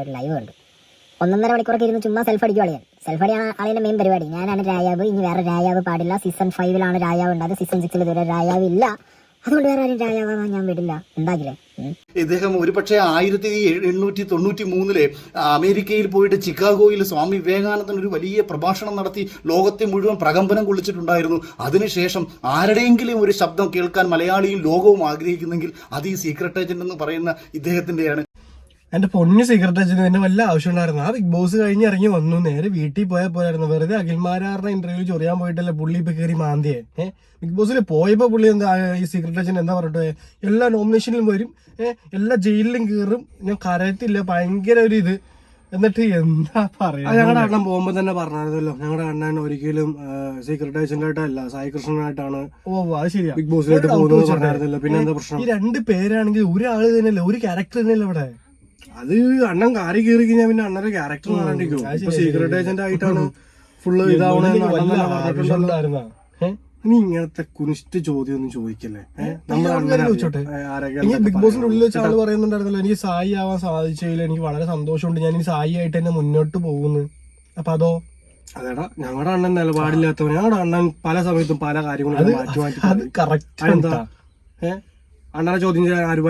ഒരു ലൈവ് ഉണ്ട് 1.5 മണിക്കൂറൊക്കെ ഇരുന്ന് ചുമ്മാ സെൽഫ് അടിക്കും അളിയാൻ. സെൽഫ് അടിയാണ് ആളിന്റെ മെയിൻ പരിപാടി. ഞാനാണ് രാജാവ്, ഇനി വേറെ രാജാവ് പാടില്ല. സീസൺ 5 രാജാവ് ഉണ്ടായത്, സീസൺ 6 ഇതുവരെ രാജാവ് ഇല്ല. അതുകൊണ്ട് വേറെ ആരും രാജാവാൻ ഞാൻ വിടില്ല. എന്താകില്ലേ? ഇദ്ദേഹം ഒരുപക്ഷെ 1893 അമേരിക്കയിൽ പോയിട്ട് ചിക്കാഗോയിൽ സ്വാമി വിവേകാനന്ദൻ ഒരു വലിയ പ്രഭാഷണം നടത്തി ലോകത്തെ മുഴുവൻ പ്രകമ്പനം കൊള്ളിച്ചിട്ടുണ്ടായിരുന്നു. അതിനുശേഷം ആരുടെയെങ്കിലും ഒരു ശബ്ദം കേൾക്കാൻ മലയാളിയും ലോകവും ആഗ്രഹിക്കുന്നെങ്കിൽ അത് ഈ സീക്രട്ട് ഏജന്റ് എന്ന് പറയുന്ന ഇദ്ദേഹത്തിന്റെയാണ്. എന്റെ പൊന്നു സീക്രട്ട് ഏജന്റ് തന്നെ വല്ല ആവശ്യം ഉണ്ടായിരുന്നു. ആ ബിഗ് ബോസ് കഴിഞ്ഞ് ഇറങ്ങി വന്നു, നേരെ വീട്ടിൽ പോയാൽ പോലായിരുന്നു. വെറുതെ അഖിൽമാരാറിന്റെ ഇന്റർവ്യൂ ചൊറിയാൻ പോയിട്ടല്ലേ പുള്ളി ഇപ്പൊ കയറി മാന്തിയെ. ബിഗ് ബോസിൽ പോയപ്പോ പുള്ളി എന്താ ഈ സീക്രട്ട് ഏജന്റ് എന്താ പറഞ്ഞിട്ട് എല്ലാ നോമിനേഷനിലും വരും, എല്ലാ ജയിലിലും കയറും, ഞാൻ കരയത്തില്ല, ഭയങ്കര ഒരു ഇത്. എന്നിട്ട് എന്താ പറയാ, ഞങ്ങളുടെ അണ്ണൻ പോകുമ്പോ തന്നെ പറഞ്ഞായിരുന്നല്ലോ, ഞങ്ങളുടെ അണ്ണൻ ഒരിക്കലും സീക്രട്ട് ഏജന്റ് ആയിട്ടല്ല സായി കൃഷ്ണനായിട്ടാണ് അത് ശരിയാ ബിഗ് ബോസിലോട്ട് പോകുന്നത് പറഞ്ഞായിരുന്നല്ലോ. പിന്നെ എന്താ പ്രശ്നം? ഈ 2 പേരാണെങ്കിൽ ഒരാള് തന്നെയല്ലേ, ഒരു ക്യാരക്ടർ തന്നെയല്ലേ ഇവിടെ. അത് അണ്ണൻ കാറി കയറി കഴിഞ്ഞാൽ പിന്നെ അണ്ണന്റെ ക്യാരക്ടർ മാറാണ്ടിരിക്കും. ഇപ്പൊ സീക്രട്ട് ഏജന്റ് ആയിട്ടാണ് ഫുള്ള് ഇതാവണെന്നുണ്ടായിരുന്ന. ഇനി ഇങ്ങനത്തെ കുനിഷ്ട ചോദ്യം ഒന്നും ചോദിക്കല്ലേ. ചോദിച്ചോട്ടെ, ബിഗ് ബോസിന്റെ ഉള്ളിൽ വെച്ച് ആള് പറയുന്നുണ്ടായിരുന്നല്ലോ, എനിക്ക് സായി ആവാൻ സാധിച്ചില്ല, എനിക്ക് വളരെ സന്തോഷമുണ്ട്, ഞാൻ ഇനി സായി ആയിട്ട് തന്നെ മുന്നോട്ട് പോകുന്നു. അപ്പൊ അതോ? അതേടാ, ഞങ്ങളുടെ അണ്ണൻ നിലപാടില്ലാത്തവൻ. ഞങ്ങളുടെ അണ്ണൻ പല സമയത്തും പല കാര്യങ്ങളും മാറ്റി മാറ്റി. എന്താ അണ്ണനെ ചോദ്യം ചെയ്യാൻ ആര്